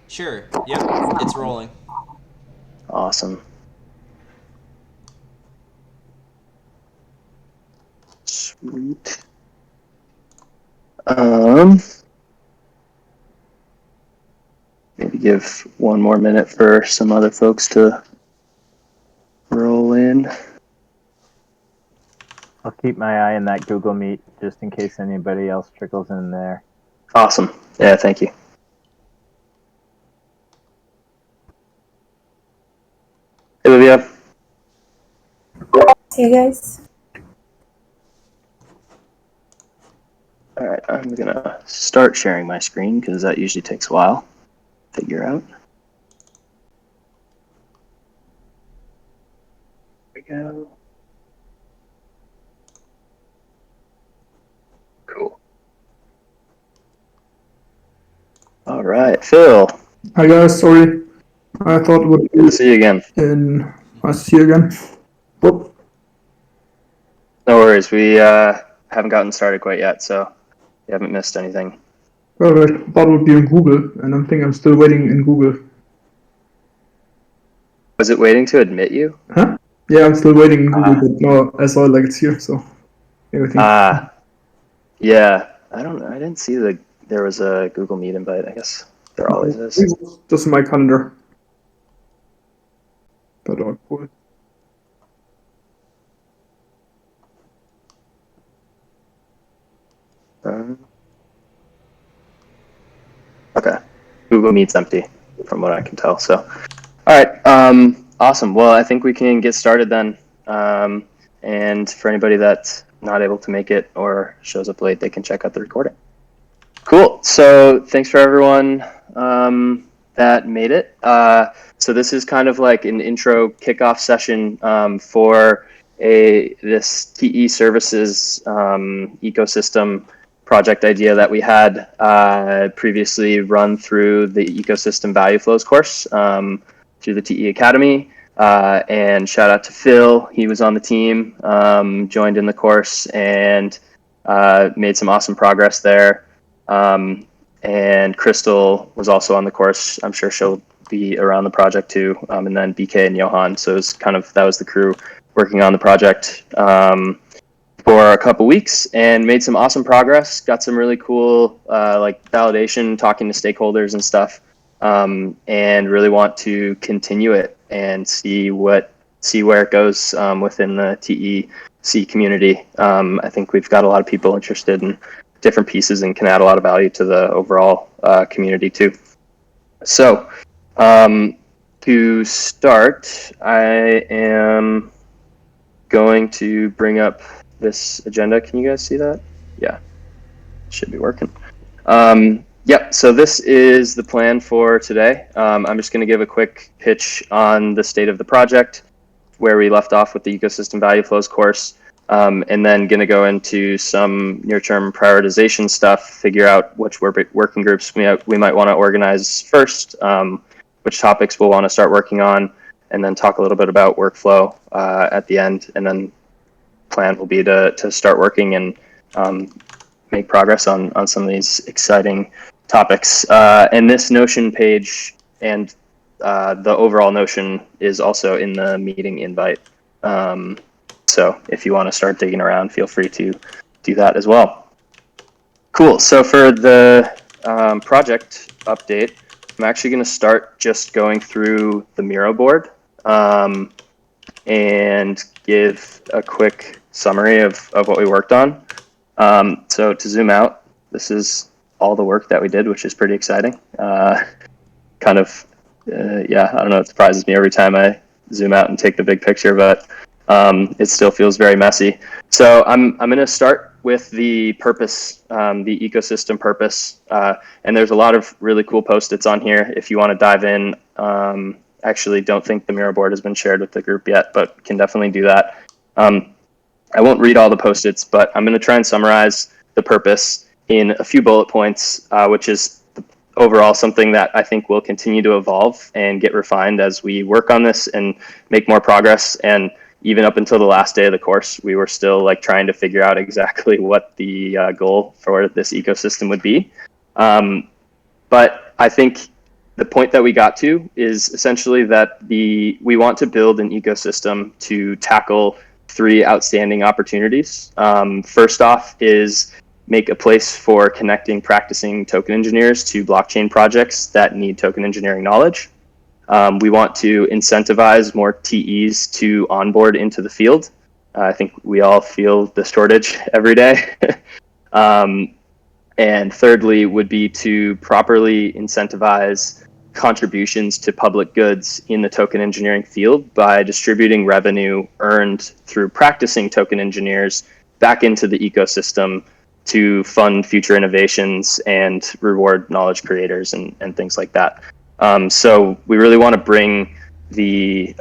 Sure. Yep. It's rolling. Awesome. Sweet. Maybe give one more minute for some other folks to roll in. I'll keep my eye on that Google Meet just in case anybody else trickles in there. Awesome. Yeah, thank you. Hey, Olivia. Hey guys. All right, I'm gonna start sharing my screen because that usually takes a while to figure out. There we go. Cool. All right, Phil. Hi guys, sorry. I thought it would Good be to see you again. nice to see you again. Whoop. No worries. We haven't gotten started quite yet, so you haven't missed anything. Well, I thought it would be in Google, and I'm still waiting in Google. Was it waiting to admit you? Huh? Yeah, I'm still waiting in Google, but no, I saw it like it's here, so everything. Yeah. I didn't see there was a Google Meet invite. I guess there always is. It was just in my calendar. But cool. Okay. Google Meet's empty from what I can tell. So, all right. Awesome. Well, I think we can get started then. And for anybody that's not able to make it or shows up late, they can check out the recording. Cool. So thanks for everyone that made it. So this is kind of like an intro kickoff session for this TE Services ecosystem project idea that we had previously run through the Ecosystem Value Flows course through the TE Academy. And shout out to Phil. He was on the team, joined in the course, and made some awesome progress there. And Crystal was also on the course. I'm sure she'll be around the project too. And then BK and Johan. So it was that was the crew working on the project for a couple weeks and made some awesome progress. Got some really cool like validation, talking to stakeholders and stuff. And really want to continue it and see where it goes within the TEC community. I think we've got a lot of people interested in different pieces and can add a lot of value to the overall community too. So to start, I am going to bring up this agenda. Can you guys see that? Yeah, it should be working. Yep, so this is the plan for today. I'm just going to give a quick pitch on the state of the project, where we left off with the Ecosystem Value Flows course, and then going to go into some near-term prioritization stuff, figure out which working groups we might want to organize first, which topics we'll want to start working on, and then talk a little bit about workflow at the end, and then plan will be to start working and make progress on some of these exciting topics. And this Notion page and the overall Notion is also in the meeting invite. So if you want to start digging around, feel free to do that as well. Cool. So for the project update, I'm actually going to start just going through the Miro board and give a quick summary of what we worked on. So to zoom out, this is all the work that we did, which is pretty exciting. Yeah, I don't know, it surprises me every time I zoom out and take the big picture, but it still feels very messy. So I'm going to start with the purpose, the ecosystem purpose, and there's a lot of really cool post-its on here if you want to dive in. Actually, don't think the Miro board has been shared with the group yet, but can definitely do that. I won't read all the post-its, but I'm going to try and summarize the purpose in a few bullet points, which is overall something that I think will continue to evolve and get refined as we work on this and make more progress. And even up until the last day of the course, we were still like trying to figure out exactly what the goal for this ecosystem would be. But I think the point that we got to is essentially that we want to build an ecosystem to tackle 3 outstanding opportunities. First off is make a place for connecting practicing token engineers to blockchain projects that need token engineering knowledge. We want to incentivize more TEs to onboard into the field. I think we all feel the shortage every day. And thirdly would be to properly incentivize contributions to public goods in the token engineering field by distributing revenue earned through practicing token engineers back into the ecosystem to fund future innovations and reward knowledge creators and things like that. So we really want to bring the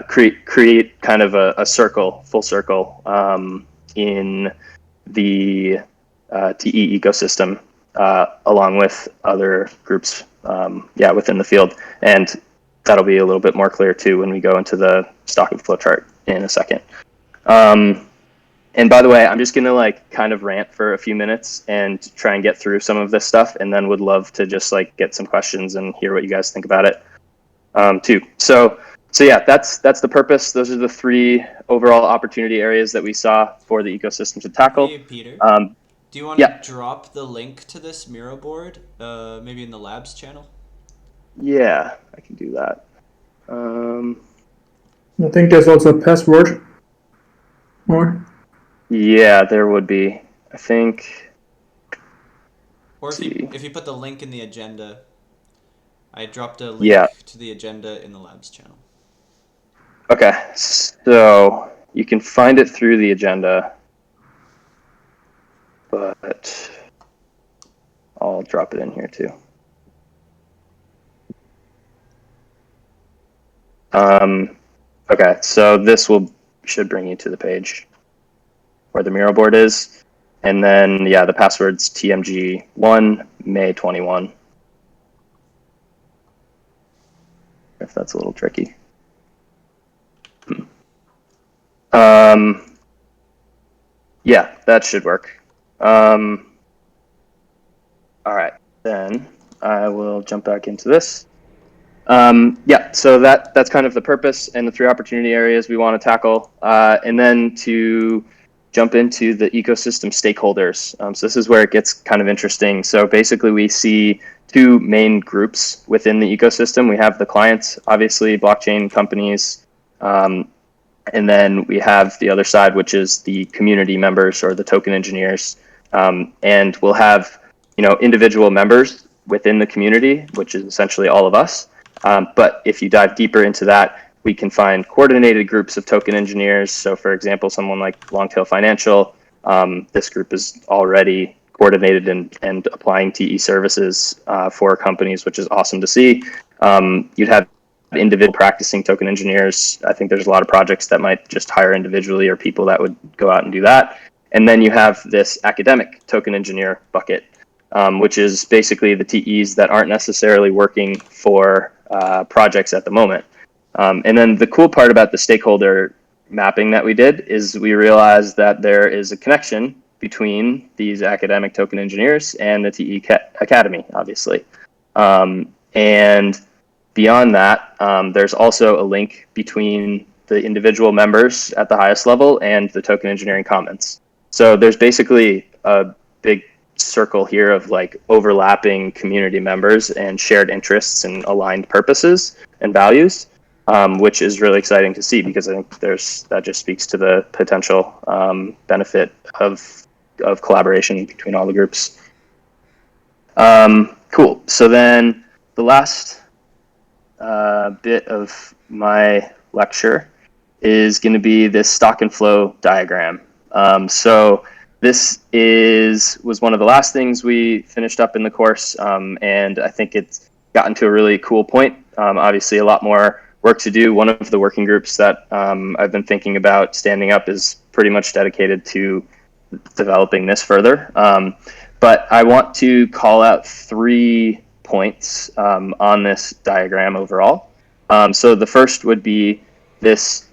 create kind of a circle, full circle in the TE ecosystem, along with other groups, within the field. And that'll be a little bit more clear too when we go into the stock and flow chart in a second. And by the way, I'm just gonna like kind of rant for a few minutes and try and get through some of this stuff, and then would love to just like get some questions and hear what you guys think about it too. So yeah, that's the purpose. Those are the 3 overall opportunity areas that we saw for the ecosystem to tackle. Hey, Peter. Do you want Yeah. to drop the link to this Miro board, maybe in the labs channel? Yeah, I can do that. I think there's also a password. Or Yeah, there would be. I think. Or Let's see. if you put the link in the agenda, I dropped a link to the agenda in the labs channel. Okay, so you can find it through the agenda, but I'll drop it in here too. Okay, so this should bring you to the page where the Miro board is. And then, yeah, the password's TMG1 May 21. If that's a little tricky. Yeah, that should work. All right, then I will jump back into this. Yeah, so that's kind of the purpose and the 3 opportunity areas we want to tackle. And then to jump into the ecosystem stakeholders. So this is where it gets kind of interesting. So basically we see 2 main groups within the ecosystem. We have the clients, obviously blockchain companies, and then we have the other side, which is the community members or the token engineers. And we'll have, individual members within the community, which is essentially all of us. But if you dive deeper into that, we can find coordinated groups of token engineers. So for example, someone like Longtail Financial, this group is already coordinated and applying TE services for companies, which is awesome to see. You'd have individual practicing token engineers. I think there's a lot of projects that might just hire individually or people that would go out and do that. And then you have this academic token engineer bucket, which is basically the TEs that aren't necessarily working for projects at the moment. And then the cool part about the stakeholder mapping that we did is we realized that there is a connection between these academic token engineers and the TE Academy, obviously. And beyond that, there's also a link between the individual members at the highest level and the token engineering commons. So there's basically a big circle here of like overlapping community members and shared interests and aligned purposes and values, which is really exciting to see because I think that just speaks to the potential benefit of collaboration between all the groups. Cool. So then the last bit of my lecture is going to be this stock and flow diagram. So this was one of the last things we finished up in the course, and I think it's gotten to a really cool point. Obviously, a lot more work to do. One of the working groups that I've been thinking about standing up is pretty much dedicated to developing this further. But I want to call out 3 points on this diagram overall. So the first would be this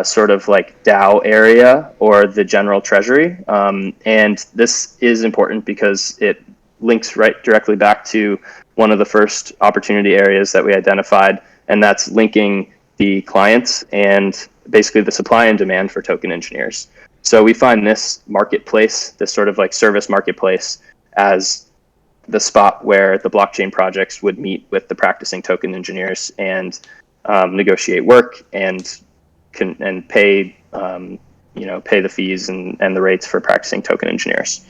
sort of like DAO area or the general treasury. And this is important because it links right directly back to one of the first opportunity areas that we identified, and that's linking the clients and basically the supply and demand for token engineers. So we find this marketplace, this sort of like service marketplace, as the spot where the blockchain projects would meet with the practicing token engineers and negotiate work and pay pay the fees and the rates for practicing token engineers.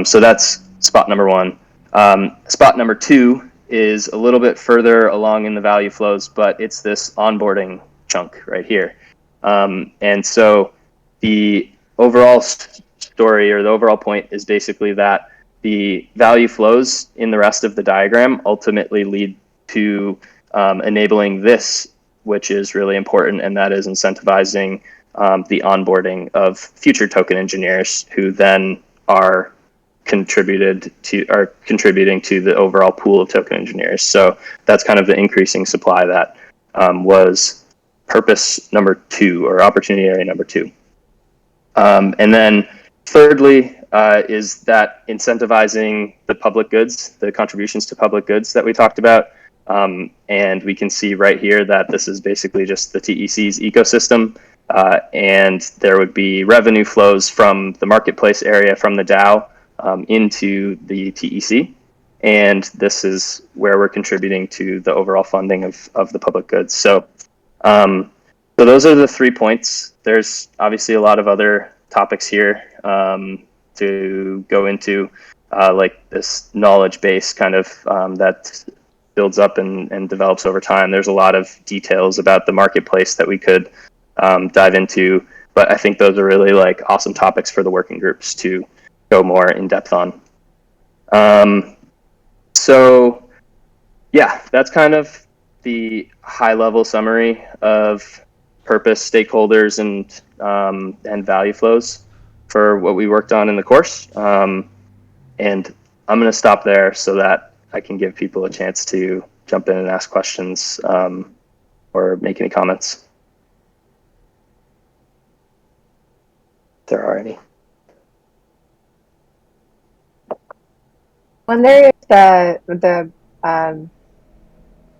So that's spot number one. Spot number two is a little bit further along in the value flows, but it's this onboarding chunk right here. And so the overall story, or the overall point, is basically that the value flows in the rest of the diagram ultimately lead to enabling this, which is really important, and that is incentivizing the onboarding of future token engineers who then are contributing to the overall pool of token engineers. So that's kind of the increasing supply that was purpose number two, or opportunity area number two. And then thirdly is that incentivizing the public goods, the contributions to public goods that we talked about. And we can see right here that this is basically just the TEC's ecosystem. And there would be revenue flows from the marketplace area, from the DAO, into the TEC. And this is where we're contributing to the overall funding of the public goods. So those are the 3 points. There's obviously a lot of other topics here to go into, like this knowledge base kind of that builds up and develops over time. There's a lot of details about the marketplace that we could dive into, but I think those are really like awesome topics for the working groups to go more in depth on. So yeah, that's kind of the high level summary of purpose, stakeholders, and value flows for what we worked on in the course. And I'm going to stop there so that I can give people a chance to jump in and ask questions or make any comments, if there are any. Wonder if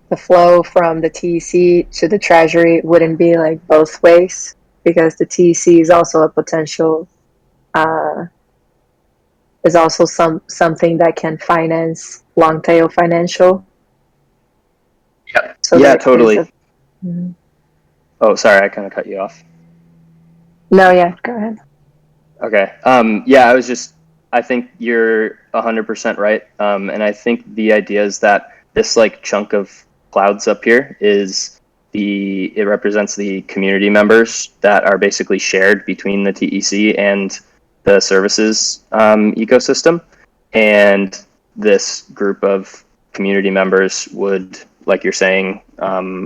the flow from the TEC to the Treasury wouldn't be like both ways, because the TEC is also a potential, is also something that can finance long tail financial. Yeah, So yeah, totally. Mm-hmm. Oh, sorry, I kind of cut you off. No, yeah, go ahead. Okay. Yeah, I think you're 100% right. And I think the idea is that this like chunk of clouds up here it represents the community members that are basically shared between the TEC and the services ecosystem. And this group of community members would, like you're saying,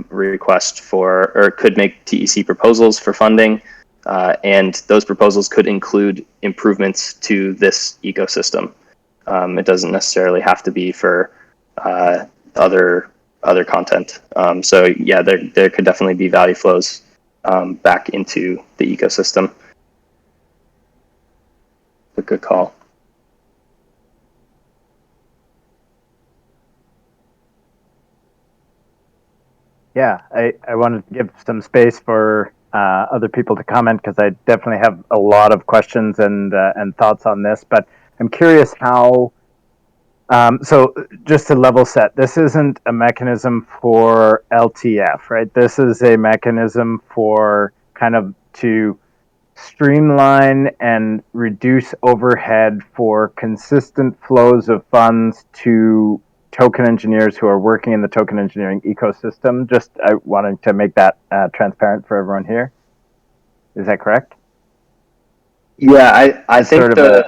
request for, or could make TEC proposals for funding. And those proposals could include improvements to this ecosystem. It doesn't necessarily have to be for other content. So yeah, there could definitely be value flows back into the ecosystem. A good call. Yeah, I wanted to give some space for other people to comment, because I definitely have a lot of questions and thoughts on this. But I'm curious how. So just to level set, this isn't a mechanism for LTF, right? This is a mechanism for kind of to streamline and reduce overhead for consistent flows of funds to token engineers who are working in the token engineering ecosystem. Just I wanted to make that transparent for everyone here. Is that correct? Yeah, I think sort of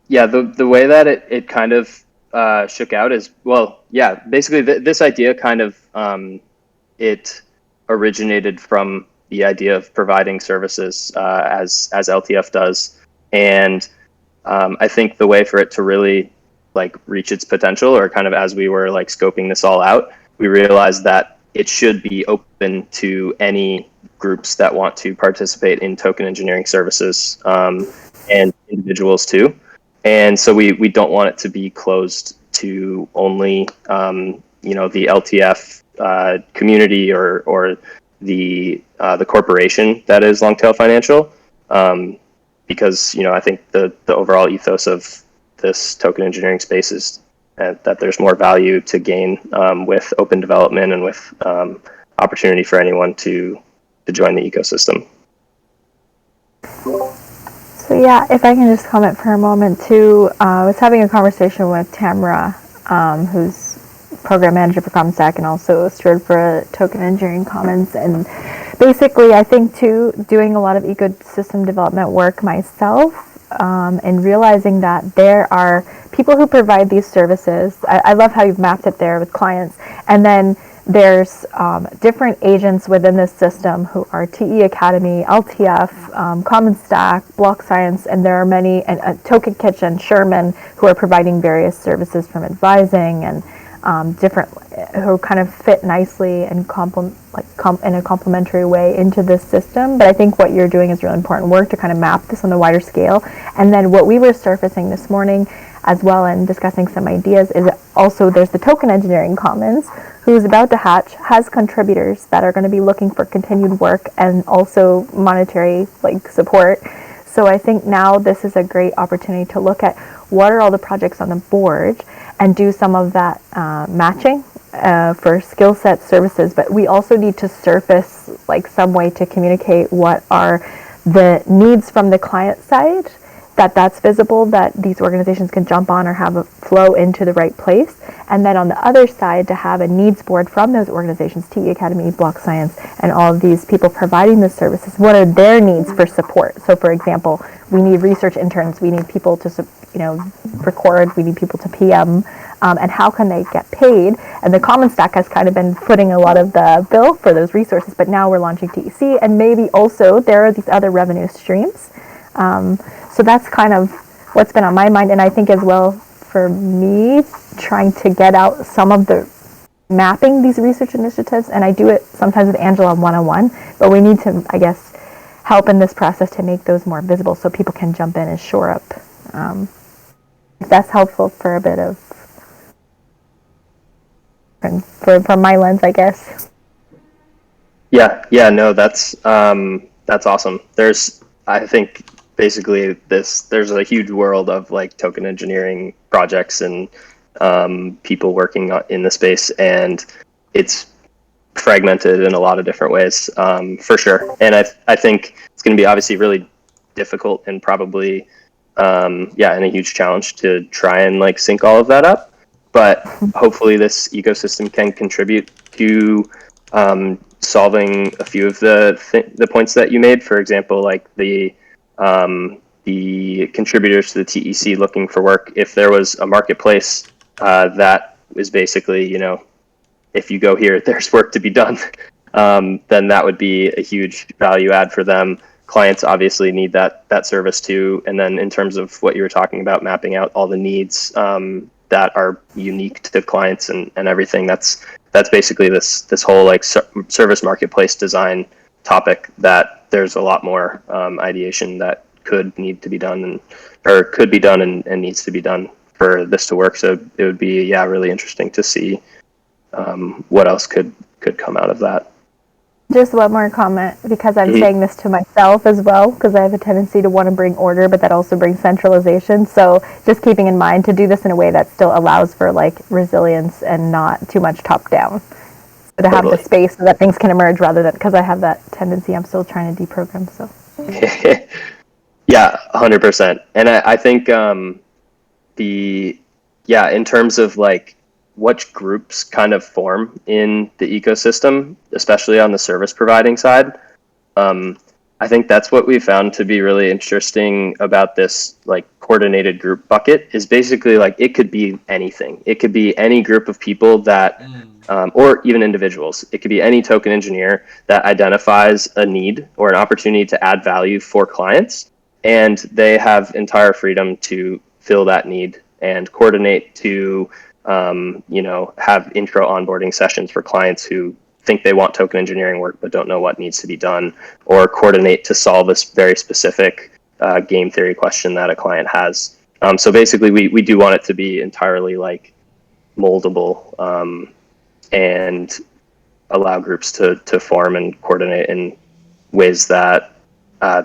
the way that it kind of shook out is, well, yeah, basically this idea kind of it originated from the idea of providing services as LTF does, and I think the way for it to really like reach its potential, or kind of as we were like scoping this all out, we realized that it should be open to any groups that want to participate in token engineering services, and individuals too. And so we don't want it to be closed to only the LTF community or the corporation that is Longtail Financial, because I think the overall ethos of this token engineering space is that there's more value to gain with open development and with opportunity for anyone to join the ecosystem. So yeah, if I can just comment for a moment too, I was having a conversation with Tamara, who's program manager for Common Stack and also steward for Token Engineering Commons, and basically I think too, doing a lot of ecosystem development work myself, and realizing that there are people who provide these services. I love how you've mapped it there with clients, and then there's different agents within this system who are TE Academy, LTF, Common Stack, Block Science, and there are many, and Token Kitchen, Sherman, who are providing various services from advising and different, who kind of fit nicely and in a complementary way into this system. But I think what you're doing is really important work to kind of map this on a wider scale. And then what we were surfacing this morning as well and discussing some ideas is also there's the Token Engineering Commons, who's about to hatch, has contributors that are going to be looking for continued work and also monetary support. So I think now this is a great opportunity to look at what are all the projects on the board and do some of that matching for skill set services. But we also need to surface some way to communicate what are the needs from the client side, that's visible, that these organizations can jump on or have a flow into the right place. And then on the other side, to have a needs board from those organizations, TE Academy, Block Science, and all of these people providing the services. What are their needs for support? So for example, we need research interns, we need people to record, we need people to PM, and how can they get paid? And the Common Stack has kind of been footing a lot of the bill for those resources, but now we're launching TEC, and maybe also there are these other revenue streams. So that's kind of what's been on my mind, and I think as well for me, trying to get out some of the mapping these research initiatives, and I do it sometimes with Angela one-on-one, but we need to, I guess, help in this process to make those more visible so people can jump in and shore up. If that's helpful for a bit of, from my lens, I guess. Yeah, no, that's awesome. I think basically there's a huge world of token engineering projects and people working in the space, and it's fragmented in a lot of different ways, for sure. And I think it's going to be obviously really difficult and probably and a huge challenge to try and sync all of that up, but hopefully this ecosystem can contribute to solving a few of the points that you made. For example, the contributors to the TEC looking for work, if there was a marketplace that was basically, if you go here, there's work to be done, then that would be a huge value add for them. Clients obviously need that service too. And then in terms of what you were talking about, mapping out all the needs that are unique to clients and everything, that's basically this whole service marketplace design topic that there's a lot more ideation that could need to be done or could be done and needs to be done for this to work. So it would be really interesting to see what else could come out of that. Just one more comment, because I'm saying this to myself as well, because I have a tendency to want to bring order, but that also brings centralization. So just keeping in mind to do this in a way that still allows for resilience and not too much top down. So to have the space so that things can emerge rather than, because I have that tendency, I'm still trying to deprogram. So yeah, 100%. And I think in terms of what groups kind of form in the ecosystem, especially on the service providing side, I think that's what we found to be really interesting about this coordinated group bucket is basically it could be anything. It could be any group of people that or even individuals. It could be any token engineer that identifies a need or an opportunity to add value for clients, and they have entire freedom to fill that need and coordinate to have intro onboarding sessions for clients who think they want token engineering work but don't know what needs to be done, or coordinate to solve this very specific game theory question that a client has. So basically we do want it to be entirely moldable, and allow groups to form and coordinate in ways that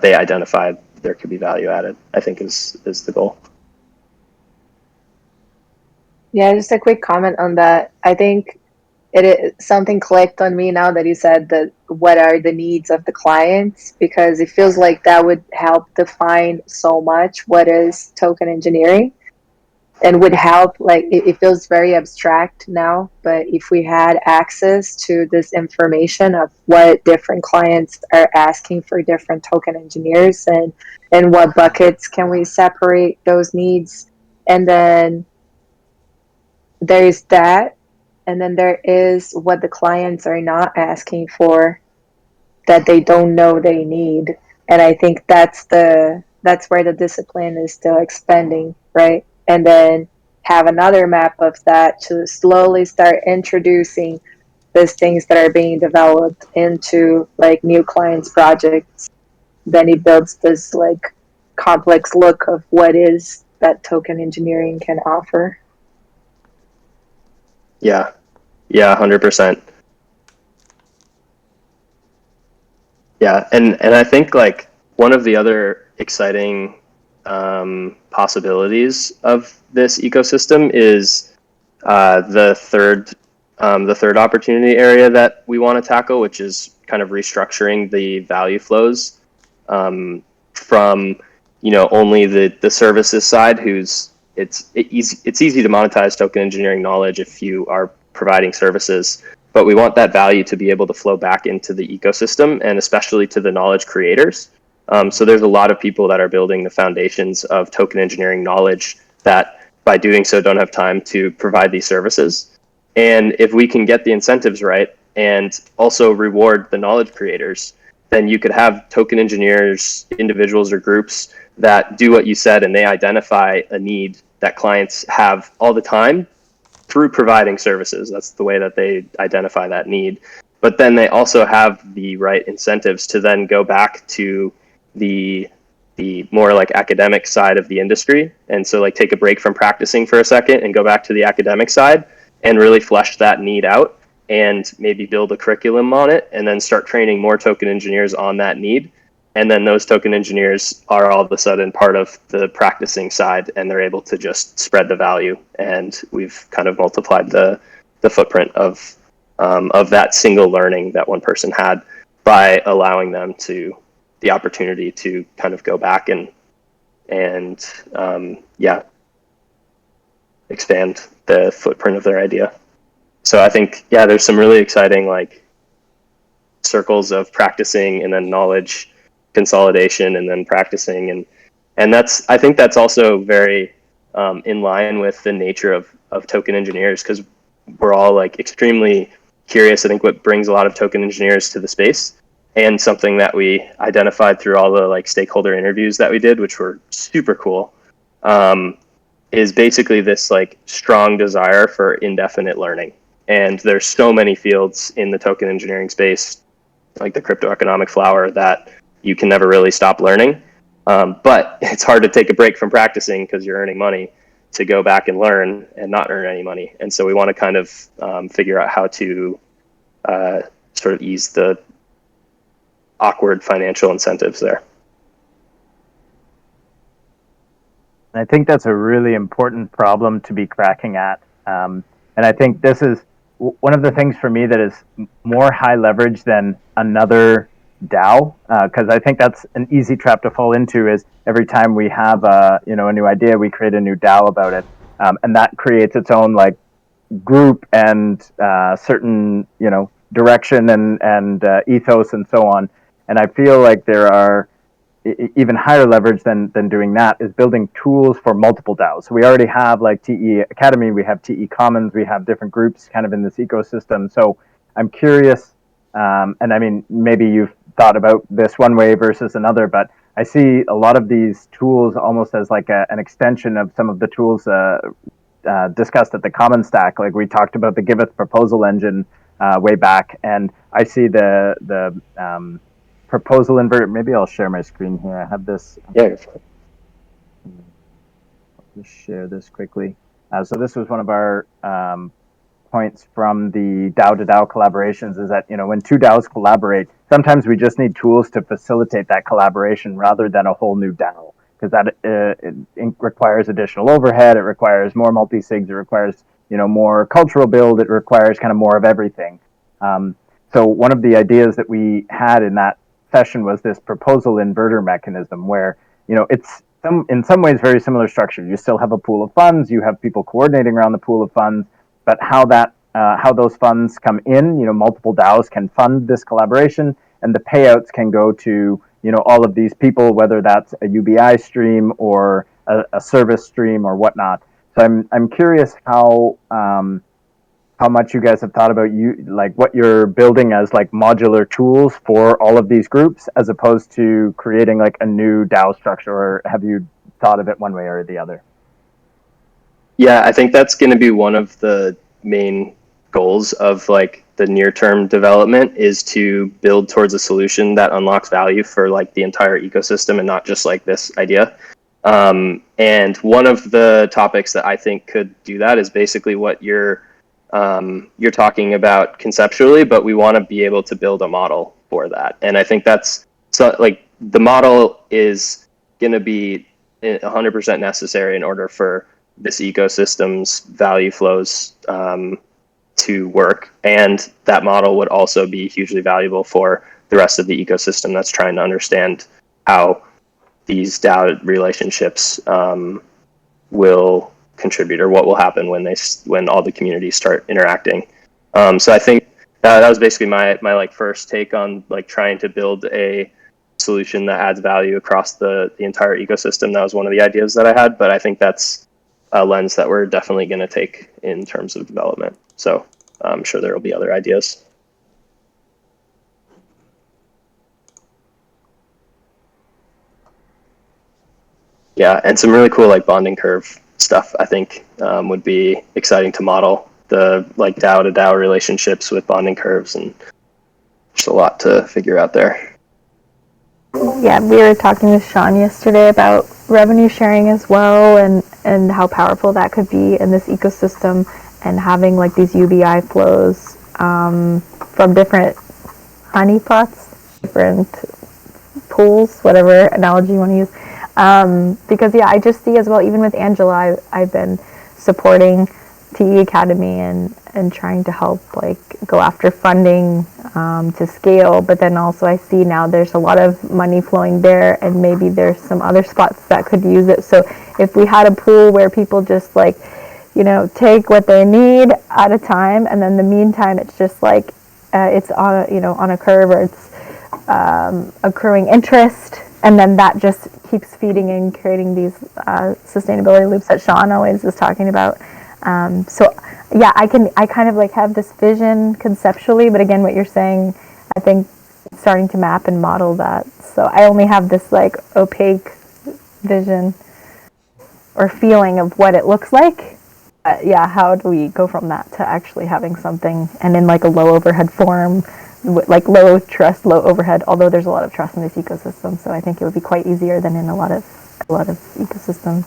they identify there could be value added, I think is the goal. Yeah, just a quick comment on that. I think something clicked on me now that you said that what are the needs of the clients, because it feels like that would help define so much what is token engineering, and would help, like it feels very abstract now, but if we had access to this information of what different clients are asking for different token engineers, and what buckets can we separate those needs, and then there's that, and then there is what the clients are not asking for that they don't know they need. And I think that's where the discipline is still expanding, right? And then have another map of that to slowly start introducing these things that are being developed into like new clients projects. Then it builds this like complex look of what is that token engineering can offer. Yeah, 100%. Yeah, and I think like one of the other exciting possibilities of this ecosystem is the third opportunity area that we want to tackle, which is kind of restructuring the value flows from only the services side. It's easy to monetize token engineering knowledge if you are providing services, but we want that value to be able to flow back into the ecosystem and especially to the knowledge creators. So there's a lot of people that are building the foundations of token engineering knowledge that by doing so don't have time to provide these services. And if we can get the incentives right and also reward the knowledge creators, then you could have token engineers, individuals or groups that do what you said, and they identify a need that clients have all the time through providing services. That's the way that they identify that need. But then they also have the right incentives to then go back to the more like academic side of the industry. And so like take a break from practicing for a second and go back to the academic side and really flesh that need out and maybe build a curriculum on it and then start training more token engineers on that need. And then those token engineers are all of a sudden part of the practicing side and they're able to just spread the value. And we've kind of multiplied the footprint of that single learning that one person had by allowing them the opportunity to kind of go back and expand the footprint of their idea. So I think, there's some really exciting like circles of practicing and then knowledge consolidation and then practicing. And I think that's also very in line with the nature of token engineers, because we're all like extremely curious. I think what brings a lot of token engineers to the space, and something that we identified through all the like stakeholder interviews that we did, which were super cool, is basically this like strong desire for indefinite learning. And there's so many fields in the token engineering space, like the crypto economic flower, that you can never really stop learning. But it's hard to take a break from practicing because you're earning money to go back and learn and not earn any money. And so we want to kind of figure out how to sort of ease the awkward financial incentives there. I think that's a really important problem to be cracking at. And I think this is one of the things for me that is more high leverage than another DAO, because I think that's an easy trap to fall into. Is every time we have a new idea, we create a new DAO about it, and that creates its own like group and certain direction and ethos and so on. And I feel like there are even higher leverage than doing that is building tools for multiple DAOs. So we already have like TE Academy, we have TE Commons, we have different groups kind of in this ecosystem. So I'm curious, and I mean, maybe you've thought about this one way versus another, but I see a lot of these tools almost as like an extension of some of the tools discussed at the Common Stack. Like we talked about the Giveth proposal engine way back, and I see the proposal inverter. Maybe I'll share my screen here. I have this. Yeah. I'll just share this quickly. So this was one of our points from the DAO to DAO collaborations, is that, when two DAOs collaborate, sometimes we just need tools to facilitate that collaboration rather than a whole new DAO, because that it requires additional overhead, it requires more multi-sigs, it requires more cultural build, it requires kind of more of everything. So one of the ideas that we had in that session was this proposal inverter mechanism, where it's in some ways very similar structure. You still have a pool of funds, you have people coordinating around the pool of funds, but how those funds come in, multiple DAOs can fund this collaboration, and the payouts can go to all of these people, whether that's a UBI stream or a service stream or whatnot. So I'm curious how much you guys have thought about what you're building as like modular tools for all of these groups, as opposed to creating like a new DAO structure, or have you thought of it one way or the other? Yeah, I think that's going to be one of the main goals of like the near-term development, is to build towards a solution that unlocks value for like the entire ecosystem and not just like this idea. And one of the topics that I think could do that is basically what you're talking about conceptually, but we want to be able to build a model for that. And I think that's like the model is going to be 100% necessary in order for this ecosystem's value flows to work. And that model would also be hugely valuable for the rest of the ecosystem that's trying to understand how these DAO relationships will contribute, or what will happen when all the communities start interacting. So I think that was basically my like first take on like trying to build a solution that adds value across the entire ecosystem. That was one of the ideas that I had, but I think that's a lens that we're definitely going to take in terms of development. So I'm sure there will be other ideas. Yeah, and some really cool like bonding curve stuff, I think, would be exciting to model, the like DAO to DAO relationships with bonding curves, and there's a lot to figure out there. Yeah, we were talking with Sean yesterday about revenue sharing as well, and how powerful that could be in this ecosystem, and having like these UBI flows from different honeypots, different pools, whatever analogy you want to use. Because yeah, I just see as well, even with Angela, I've been supporting TE Academy and trying to help like go after funding to scale, but then also I see now there's a lot of money flowing there, and maybe there's some other spots that could use it. So if we had a pool where people just like, take what they need at a time, and then the meantime it's just like it's on a curve, or it's accruing interest, and then that just keeps feeding and creating these sustainability loops that Sean always is talking about. So yeah, I kind of like have this vision conceptually, but again, what you're saying, I think starting to map and model that. So I only have this like opaque vision or feeling of what it looks like. Yeah, how do we go from that to actually having something, and in like a low overhead form, like low trust, low overhead, although there's a lot of trust in this ecosystem, so I think it would be quite easier than in a lot of ecosystems.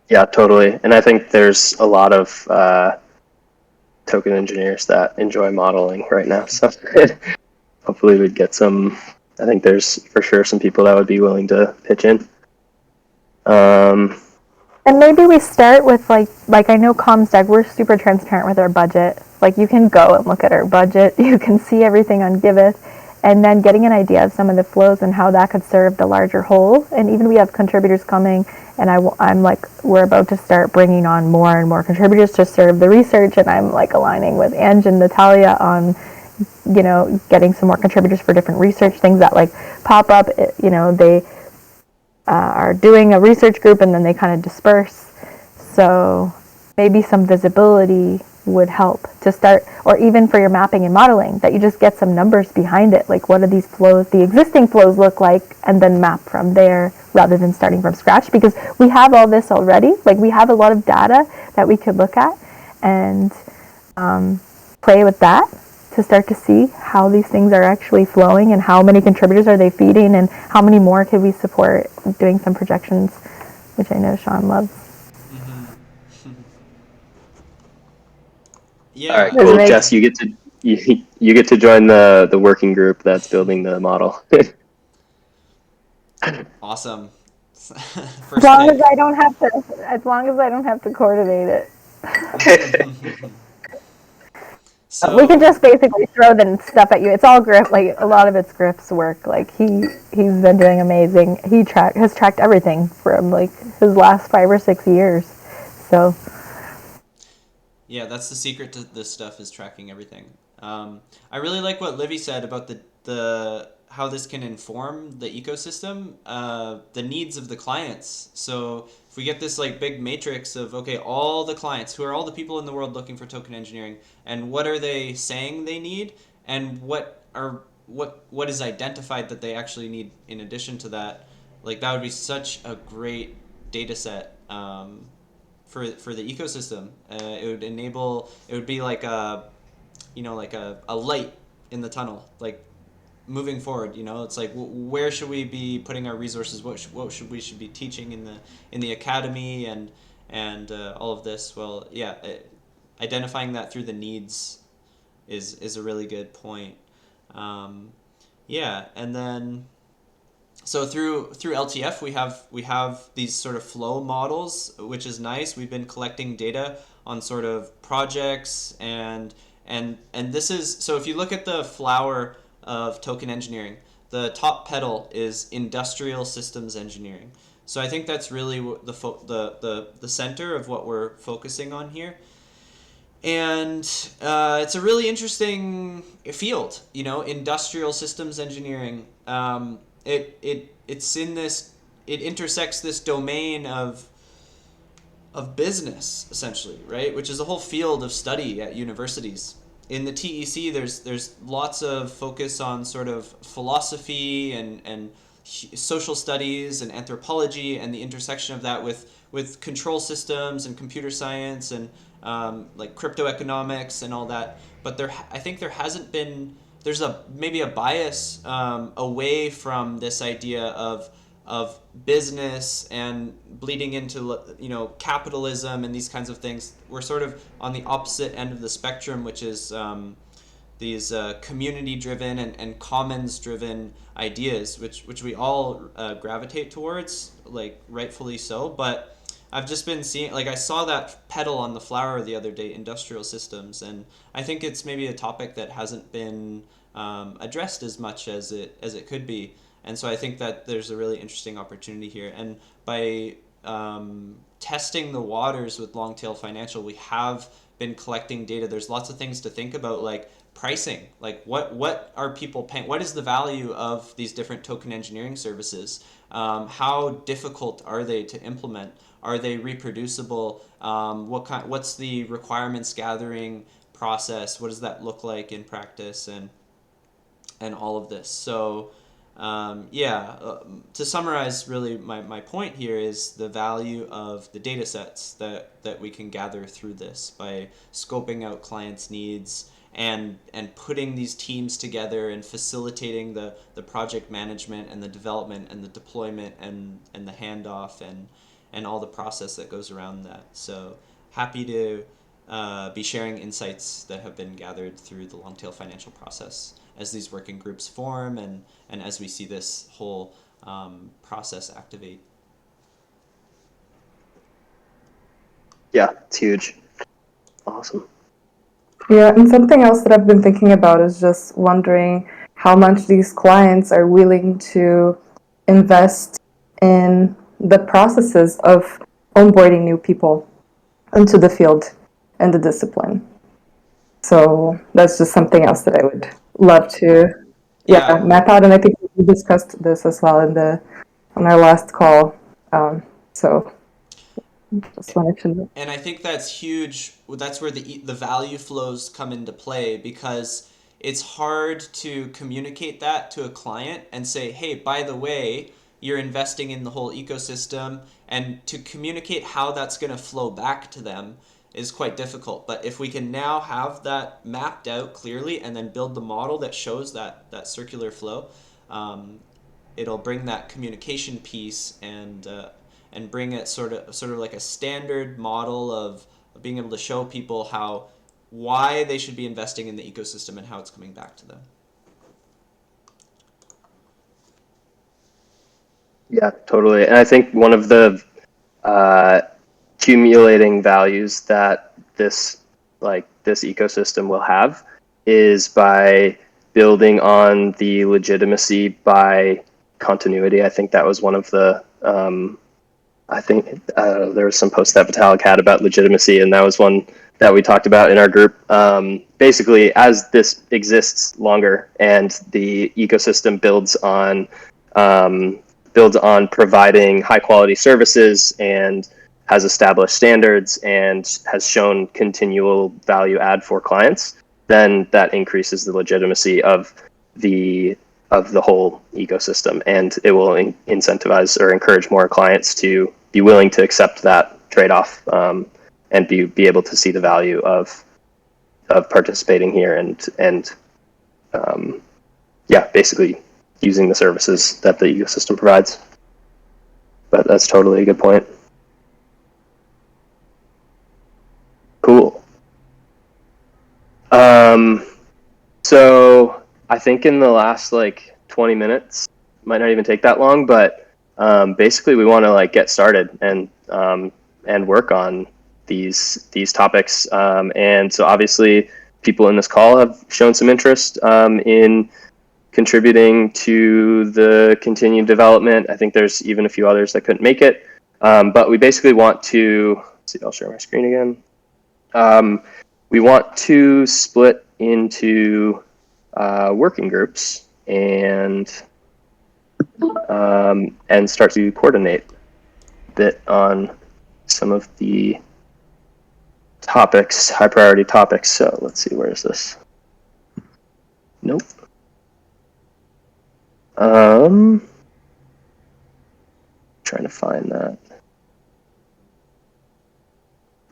Yeah, totally. And I think there's a lot of token engineers that enjoy modeling right now. So hopefully we'd get some, I think there's for sure some people that would be willing to pitch in. And maybe we start with like I know ComStack, we're super transparent with our budget. Like you can go and look at our budget, you can see everything on Giveth, and then getting an idea of some of the flows and how that could serve the larger whole. And even we have contributors coming, and I'm like, we're about to start bringing on more and more contributors to serve the research, and I'm like aligning with Ange and Natalia on, getting some more contributors for different research things that like pop up. They are doing a research group and then they kind of disperse. So maybe some visibility would help to start, or even for your mapping and modeling, that you just get some numbers behind it, like what do these flows, the existing flows look like, and then map from there rather than starting from scratch, because we have all this already. Like we have a lot of data that we could look at and play with that to start to see how these things are actually flowing and how many contributors are they feeding and how many more could we support, doing some projections which I know Sean loves. All right, Yeah. Does it cool. make Jess, you get to join the working group that's building the model. Awesome. As First long as pick. I don't have to, as long as I don't have to coordinate it. We can So just basically throw the stuff at you. It's all Griff. Like a lot of it's Griff's work. Like he's been doing amazing. He has tracked everything from like his last 5 or 6 years. So yeah, that's the secret to this stuff is tracking everything. I really like what Livy said about the how this can inform the ecosystem, the needs of the clients. So if we get this like big matrix of okay, all the clients, who are all the people in the world looking for token engineering, and what are they saying they need, and what is identified that they actually need in addition to that, like that would be such a great data set. For the ecosystem. It would enable. It would be like like a light in the tunnel, like moving forward. It's like where should we be putting our resources? What should we should be teaching in the academy and all of this. Well, yeah, identifying that through the needs is a really good point. Yeah, and then so through LTF we have these sort of flow models, which is nice. We've been collecting data on sort of projects and this is so if you look at the flower of token engineering, the top petal is industrial systems engineering. So I think that's really the center of what we're focusing on here. And it's a really interesting field, industrial systems engineering. It's in this, it intersects this domain of business essentially, right? Which is a whole field of study at universities. In the TEC, there's lots of focus on sort of philosophy and social studies and anthropology and the intersection of that with control systems and computer science and like crypto economics and all that. But I think there hasn't been there's maybe a bias away from this idea of business and bleeding into capitalism and these kinds of things. We're sort of on the opposite end of the spectrum, which is these community-driven and commons-driven ideas, which we all gravitate towards, like rightfully so. But I've just been seeing, like I saw that petal on the flower the other day, industrial systems, and I think it's maybe a topic that hasn't been addressed as much as it could be. And so I think that there's a really interesting opportunity here. And by testing the waters with Longtail Financial, we have been collecting data. There's lots of things to think about, like pricing, like what are people paying? What is the value of these different token engineering services? How difficult are they to implement? Are they reproducible? What's the requirements gathering process? What does that look like in practice and all of this? So to summarize, really, my point here is the value of the data sets that we can gather through this by scoping out clients' needs and putting these teams together and facilitating the project management and the development and the deployment and the handoff and all the process that goes around that. So happy to be sharing insights that have been gathered through the Longtail Financial process as these working groups form and as we see this whole process activate. Yeah, it's huge. Awesome. Yeah, and something else that I've been thinking about is just wondering how much these clients are willing to invest in the processes of onboarding new people into the field and the discipline. So that's just something else that I would love to map out. And I think we discussed this as well on our last call. So just wanted to know. And I think that's huge. That's where the value flows come into play, because it's hard to communicate that to a client and say, hey, by the way, you're investing in the whole ecosystem, and to communicate how that's going to flow back to them is quite difficult. But if we can now have that mapped out clearly and then build the model that shows that circular flow, it'll bring that communication piece and bring it sort of like a standard model of being able to show people why they should be investing in the ecosystem and how it's coming back to them. Yeah, totally. And I think one of the accumulating values that this ecosystem will have is by building on the legitimacy by continuity. I think that was one of the there was some post that Vitalik had about legitimacy, and that was one that we talked about in our group. Basically, as this exists longer and the ecosystem builds on providing high quality services and has established standards and has shown continual value add for clients, then that increases the legitimacy of the whole ecosystem, and it will incentivize or encourage more clients to be willing to accept that trade-off, and be able to see the value of participating here and basically using the services that the ecosystem provides. But that's totally a good point. Cool. So I think in the last 20 minutes, might not even take that long, but basically we want to get started and work on these topics. And so obviously people in this call have shown some interest in contributing to the continued development. I think there's even a few others that couldn't make it. But we basically want to, let's see, I'll share my screen again. We want to split into working groups and start to coordinate a bit on some of the topics, high priority topics. So let's see, where is this? Nope. Trying to find that.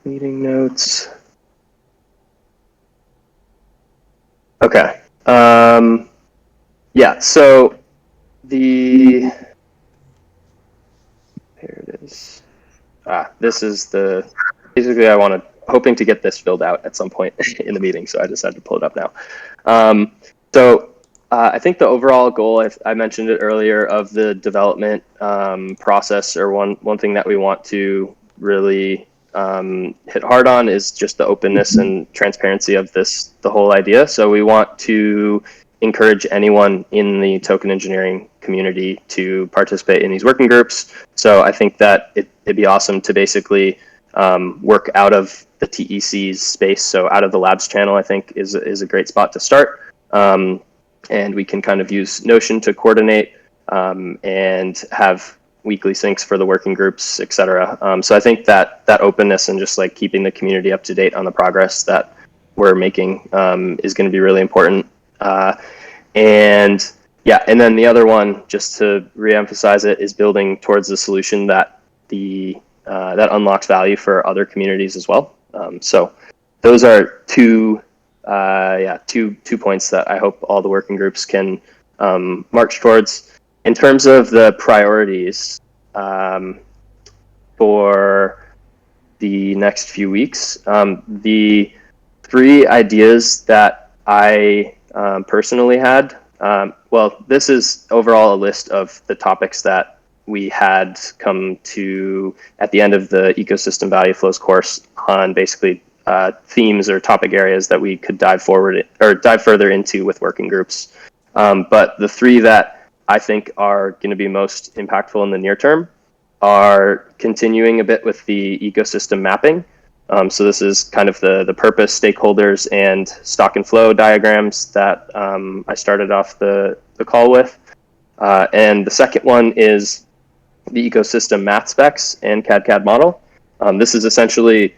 Meeting notes. Okay. Yeah, so here it is. This is basically hoping to get this filled out at some point in the meeting, so I decided to pull it up now. I think the overall goal, I mentioned it earlier, of the development process, or one thing that we want to really hit hard on, is just the openness and transparency of the whole idea. So we want to encourage anyone in the token engineering community to participate in these working groups. So I think that it'd be awesome to basically work out of the TEC's space. So out of the labs channel, I think is a great spot to start. And we can kind of use Notion to coordinate and have weekly syncs for the working groups, etc. So I think that openness and just keeping the community up to date on the progress that we're making is going to be really important. And then the other one, just to reemphasize it, is building towards the solution that that unlocks value for other communities as well. So those are two points that I hope all the working groups can march towards. In terms of the priorities for the next few weeks, the 3 ideas that I personally had, this is overall a list of the topics that we had come to at the end of the Ecosystem Value Flows course on basically themes or topic areas that we could dive further into with working groups. But the 3 that I think are going to be most impactful in the near term are continuing a bit with the ecosystem mapping. So this is kind of the purpose, stakeholders, and stock and flow diagrams that I started off the call with. And the second one is the ecosystem math specs and CAD model. This is essentially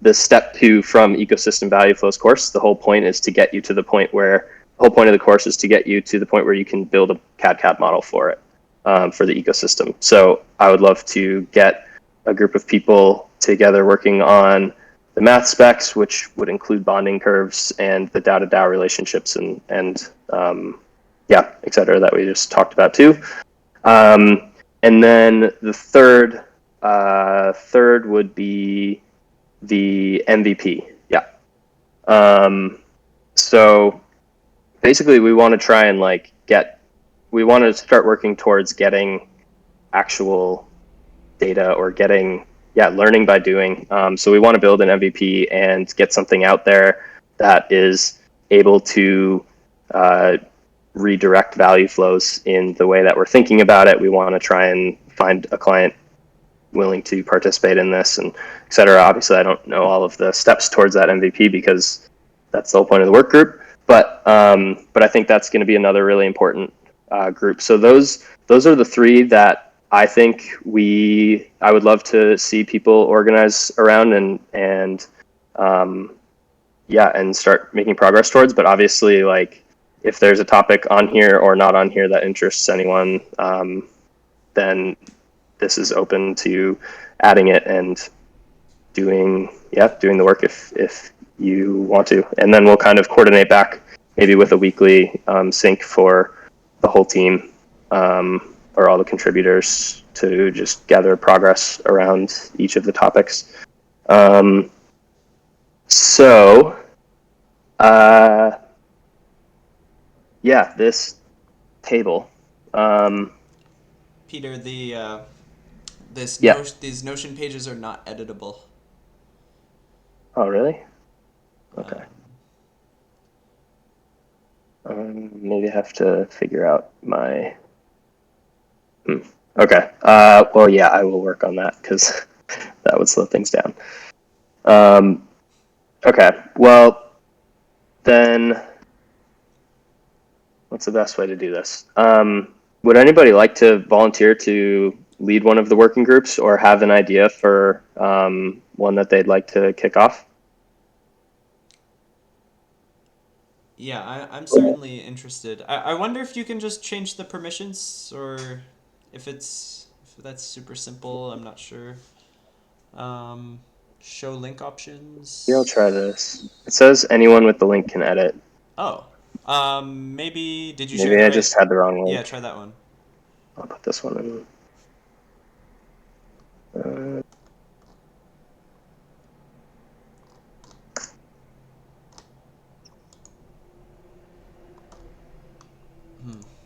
the step 2 from Ecosystem Value Flows course. The whole point is to get you to the point where you can build a CAD model for it, for the ecosystem. So I would love to get a group of people together working on the math specs, which would include bonding curves and the DAO-to-DAO relationships and et cetera, that we just talked about too. And then the third third would be the MVP. Yeah. So basically, we want to try and we want to start working towards getting actual data or learning by doing. So we want to build an MVP and get something out there that is able to redirect value flows in the way that we're thinking about it. We want to try and find a client willing to participate in this, and et cetera. Obviously, I don't know all of the steps towards that MVP because that's the whole point of the work group. But I think that's going to be another really important group. So those are the three that I think I would love to see people organize around and start making progress towards. But obviously, like, if there's a topic on here or not on here that interests anyone, then this is open to adding it and doing the work if you want to. And then we'll kind of coordinate back maybe with a weekly sync for the whole team or all the contributors to just gather progress around each of the topics. This table. Peter, these Notion pages are not editable. Oh, really? Okay. Maybe I have to figure out my... Okay. Well, yeah, I will work on that because that would slow things down. Okay. Well, then what's the best way to do this? Would anybody like to volunteer to lead one of the working groups or have an idea for one that they'd like to kick off? Yeah, I'm certainly interested. I wonder if you can just change the permissions, or if that's super simple. I'm not sure. Show link options. Here, I'll try this. It says anyone with the link can edit. Oh, maybe did you share? Maybe I just had the wrong link. Yeah, try that one. I'll put this one in.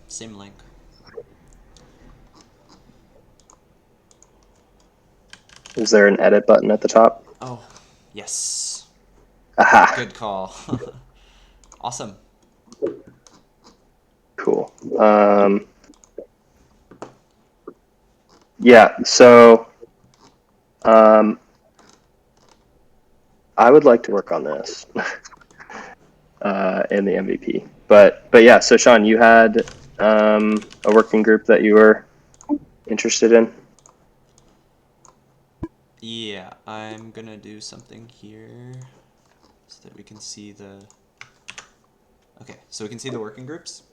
Same link. Is there an edit button at the top? Oh, yes. Aha. Good call. Awesome. Cool. So I would like to work on this in the MVP. But yeah, so Sean, you had a working group that you were interested in? Yeah, I'm gonna do something here so that we can see the... Okay, so we can see the working groups.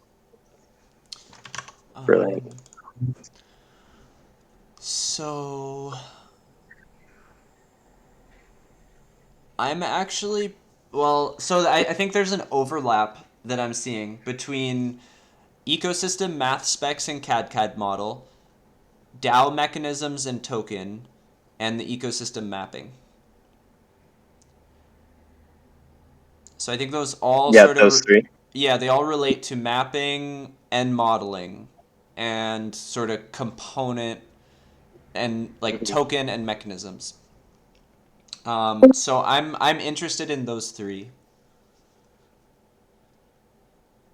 Brilliant. So I'm actually, I think there's an overlap that I'm seeing between ecosystem math specs and CAD model, DAO mechanisms and token, and the ecosystem mapping. So I think those all those three. Yeah, they all relate to mapping and modeling and sort of component and like token and mechanisms. So I'm interested in those three.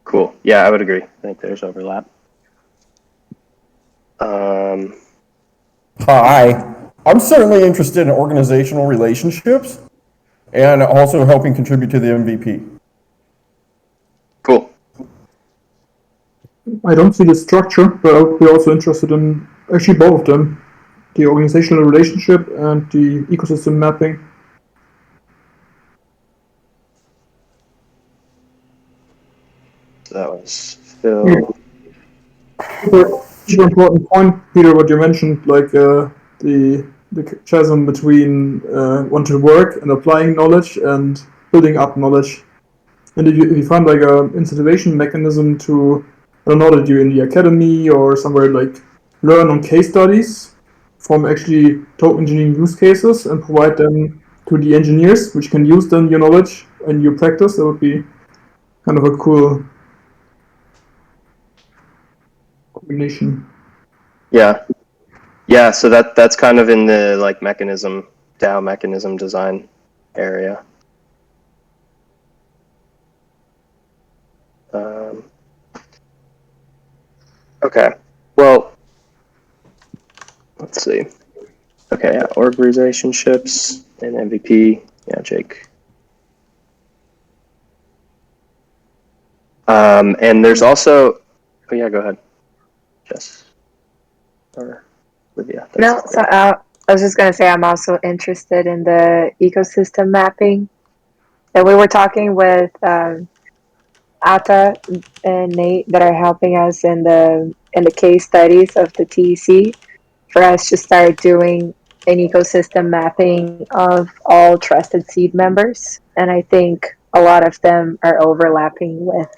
Cool. Yeah, I would agree. I think there's overlap. Hi. I'm certainly interested in organizational relationships and also helping contribute to the MVP. Cool. I don't see the structure, but I would be also interested in actually both of them, the organizational relationship and the ecosystem mapping. So that was Phil. Super important point, Peter, what you mentioned, like the chasm between wanting to work and applying knowledge and building up knowledge. And if you find like an incentivization mechanism to, I don't know, that you're in the academy or somewhere, like learn on case studies from actually token engineering use cases and provide them to the engineers, which can use then your knowledge and your practice. That would be kind of a cool combination. Yeah, so that's kind of in the like mechanism, DAO mechanism design area. Okay, well, let's see. Okay, yeah, org relationships and MVP. Yeah, Jake. And there's also, oh yeah, go ahead. Jess. Or Olivia. No, so I was just going to say I'm also interested in the ecosystem mapping. And we were talking with Ata and Nate that are helping us in the case studies of the TEC for us to start doing an ecosystem mapping of all trusted seed members. And I think a lot of them are overlapping with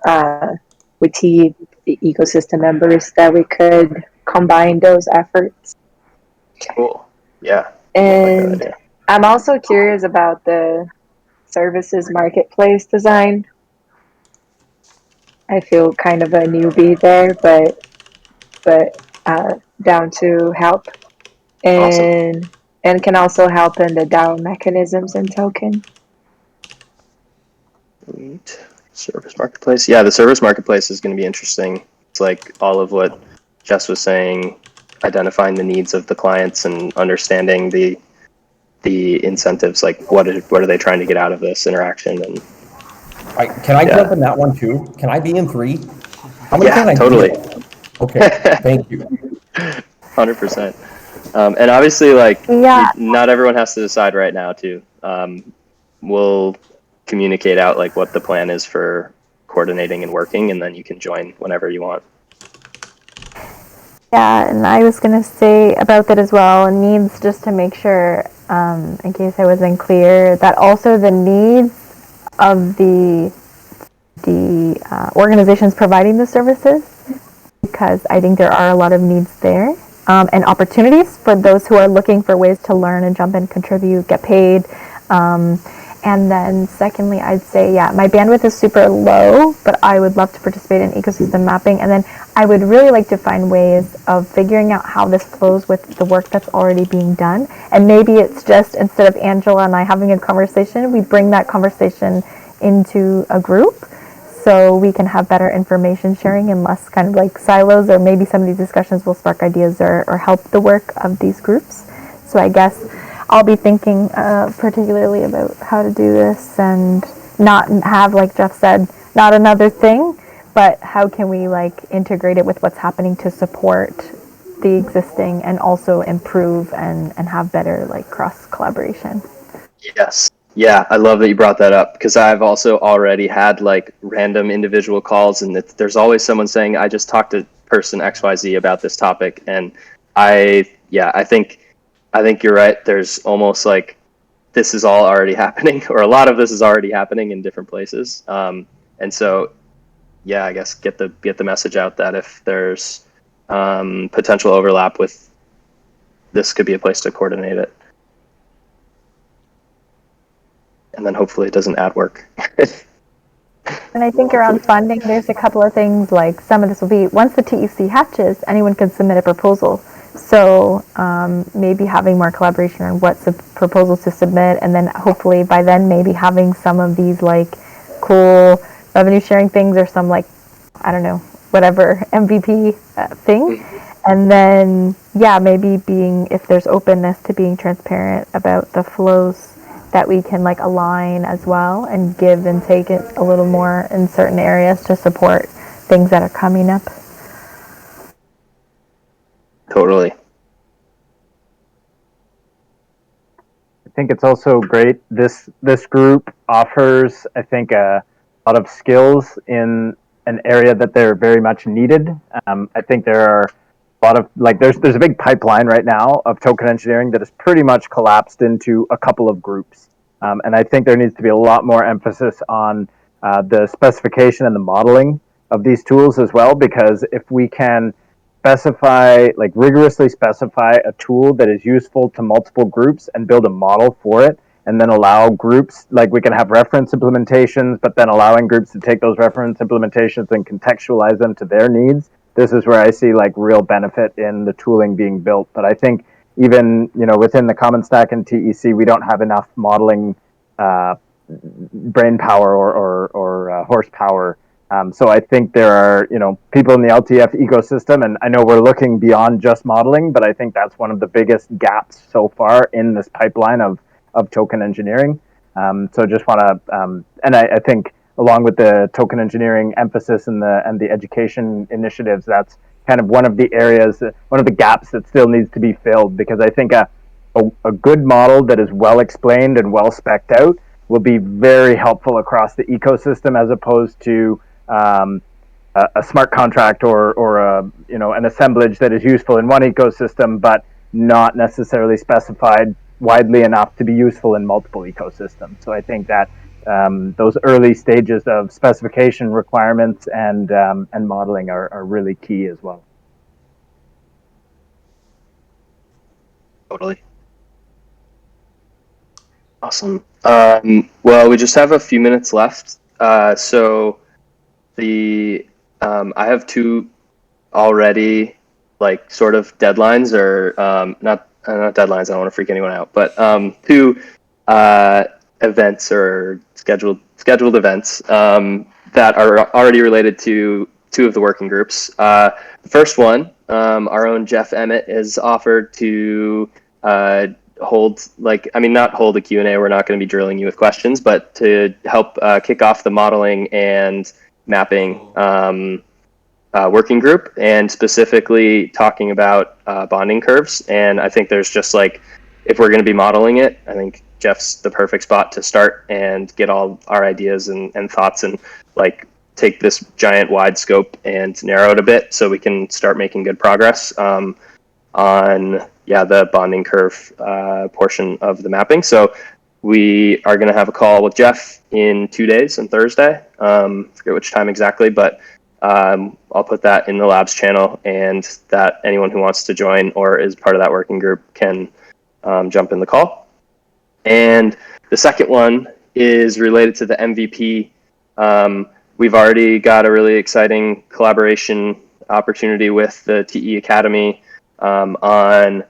the ecosystem members that we could combine those efforts. Cool. Yeah. And I'm also curious about the services marketplace design. I feel kind of a newbie there, but down to help, and Awesome. and can also help in the DAO mechanisms and token. Neat. Service marketplace. Yeah, the service marketplace is going to be interesting. It's like all of what Jess was saying, identifying the needs of the clients and understanding the incentives. Like what are they trying to get out of this interaction? And Can I jump in that one too? Can I be in 3? How many can I totally. be? Okay, thank you. 100%. And obviously, like, Yeah. not everyone has to decide right now, too. We'll communicate out, like, what the plan is for coordinating and working, and then you can join whenever you want. Yeah, and I was going to say about that as well, needs, just to make sure, in case I wasn't clear, that also the needs of the organizations providing the services, because I think there are a lot of needs there, and opportunities for those who are looking for ways to learn and jump in, contribute, get paid. And then secondly, I'd say, yeah, my bandwidth is super low, but I would love to participate in ecosystem mapping. And then I would really like to find ways of figuring out how this flows with the work that's already being done. And maybe it's just, instead of Angela and I having a conversation, we bring that conversation into a group so we can have better information sharing and less kind of like silos, or maybe some of these discussions will spark ideas or help the work of these groups. So I guess I'll be thinking particularly about how to do this and not have, like Jeff said, not another thing, but how can we like integrate it with what's happening to support the existing and also improve and have better like cross collaboration. Yes. Yeah, I love that you brought that up, because I've also already had like random individual calls, and there's always someone saying, I just talked to person XYZ about this topic. And I think you're right. There's almost like this is all already happening, or a lot of this is already happening in different places. And so, yeah, I guess get the message out that if there's potential overlap with this, could be a place to coordinate it. And then hopefully it doesn't add work. And I think around funding, there's a couple of things, like some of this will be, once the TEC hatches, anyone can submit a proposal. So maybe having more collaboration on what proposals to submit, and then hopefully by then maybe having some of these like cool revenue sharing things, or some like, I don't know, whatever MVP thing. And then, yeah, maybe being, if there's openness to being transparent about the flows, that we can like align as well and give and take it a little more in certain areas to support things that are coming up. Totally. I think it's also great. This group offers, I think, a lot of skills in an area that they're very much needed. I think there are a lot of, like, there's a big pipeline right now of token engineering that is pretty much collapsed into a couple of groups. And I think there needs to be a lot more emphasis on the specification and the modeling of these tools as well, because if we can rigorously specify a tool that is useful to multiple groups and build a model for it, and then allow groups, like we can have reference implementations, but then allowing groups to take those reference implementations and contextualize them to their needs. This is where I see like real benefit in the tooling being built. But I think even, within the common stack and TEC, we don't have enough modeling brain power or horsepower. So I think there are, people in the LTF ecosystem, and I know we're looking beyond just modeling, but I think that's one of the biggest gaps so far in this pipeline of token engineering. So just want to, and I think along with the token engineering emphasis and the education initiatives, that's kind of one of the areas, one of the gaps that still needs to be filled, because I think a good model that is well explained and well spec'd out will be very helpful across the ecosystem, as opposed to a smart contract or an assemblage that is useful in one ecosystem but not necessarily specified widely enough to be useful in multiple ecosystems. So I think that those early stages of specification requirements and modeling are really key as well. Totally. Awesome. Well, we just have a few minutes left. So I have two already, like, sort of deadlines, or not deadlines, I don't want to freak anyone out, but two events or scheduled events that are already related to two of the working groups. The first one, our own Jeff Emmett has offered to not hold a Q&A, we're not going to be drilling you with questions, but to help kick off the modeling and mapping working group, and specifically talking about bonding curves. And I think there's just like, if we're going to be modeling it, I think Jeff's the perfect spot to start and get all our ideas and thoughts, and like take this giant wide scope and narrow it a bit so we can start making good progress on the bonding curve portion of the mapping. So we are going to have a call with Jeff in 2 days on Thursday. Forget which time exactly, but I'll put that in the labs channel, and that anyone who wants to join or is part of that working group can jump in the call. And the second one is related to the MVP. We've already got a really exciting collaboration opportunity with the TE Academy on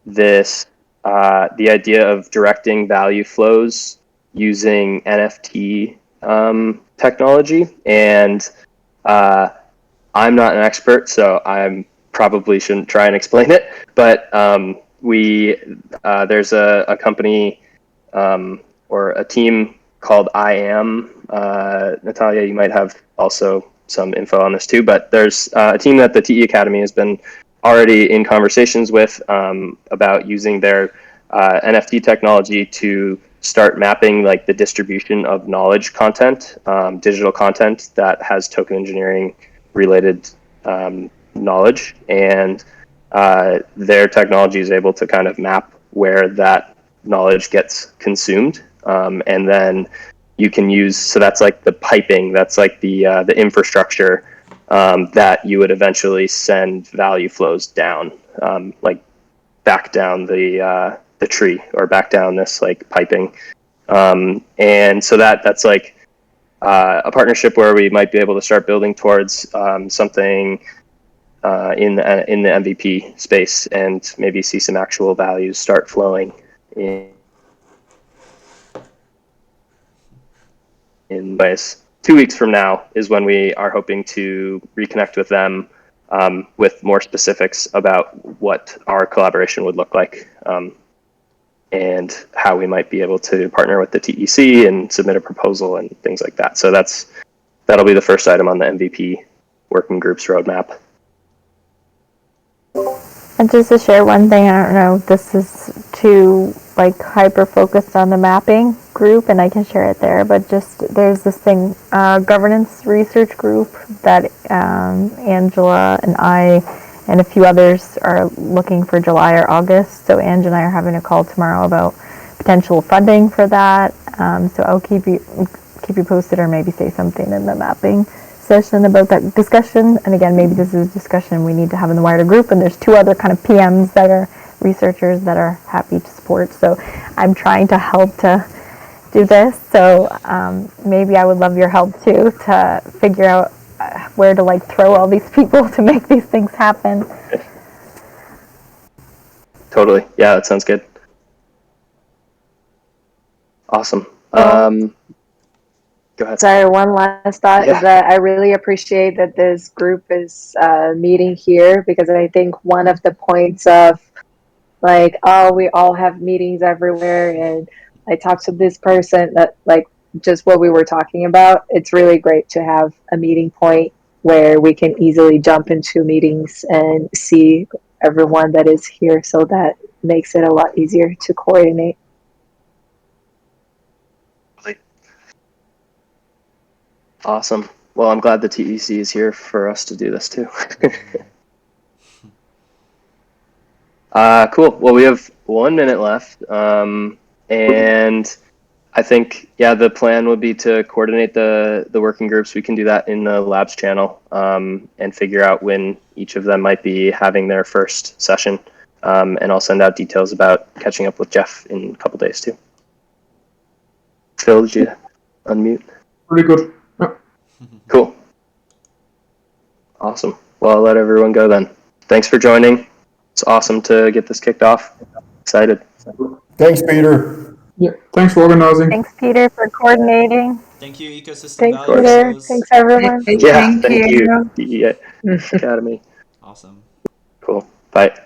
this, the idea of directing value flows using NFT technology. And I'm not an expert, so I probably shouldn't try and explain it, but there's a company or a team called I Am. Natalia, you might have also some info on this too, but there's a team that the TE Academy has been already in conversations with about using their NFT technology to start mapping like the distribution of knowledge content, digital content that has token engineering related knowledge, and their technology is able to kind of map where that knowledge gets consumed, and then you can use, so that's like the piping, that's like the infrastructure that you would eventually send value flows down, like back down the tree, or back down this like piping, and so that's like a partnership where we might be able to start building towards something in the MVP space, and maybe see some actual values start flowing in ways. 2 weeks from now is when we are hoping to reconnect with them with more specifics about what our collaboration would look like, and how we might be able to partner with the TEC and submit a proposal and things like that. So that'll be the first item on the MVP working group's roadmap. And just to share one thing, I don't know if this is too like hyper focused on the mapping group, and I can share it there, but just there's this thing, governance research group that Angela and I and a few others are looking for July or August. So Ange and I are having a call tomorrow about potential funding for that. So I'll keep you posted, or maybe say something in the mapping session about that discussion. And again, maybe this is a discussion we need to have in the wider group. And there's 2 other kind of PMs that are researchers that are happy to support. So I'm trying to help to do this. So maybe I would love your help too to figure out where to like throw all these people to make these things happen. Totally. Yeah, that sounds good. Awesome. Go ahead. Sorry, one last thought Yeah. is that I really appreciate that this group is meeting here, because I think one of the points of like, oh, we all have meetings everywhere and I talked to this person, that like just what we were talking about, it's really great to have a meeting point where we can easily jump into meetings and see everyone that is here, so that makes it a lot easier to coordinate. Awesome. Well, I'm glad the TEC is here for us to do this too. Cool. Well, we have 1 minute left. And I think, yeah, the plan would be to coordinate the working groups. We can do that in the labs channel, and figure out when each of them might be having their first session. And I'll send out details about catching up with Jeff in a couple days too. Phil, did you unmute? Pretty good. Yeah. Cool. Awesome. Well, I'll let everyone go then. Thanks for joining. It's awesome to get this kicked off. Excited. Thanks, Peter. Yeah. Thanks for organizing. Thanks, Peter, for coordinating. Thank you, Ecosystem Thanks, Value Peter. Pros. Thanks, everyone. Yeah, thank you. Yeah. Academy. Awesome. Cool. Bye.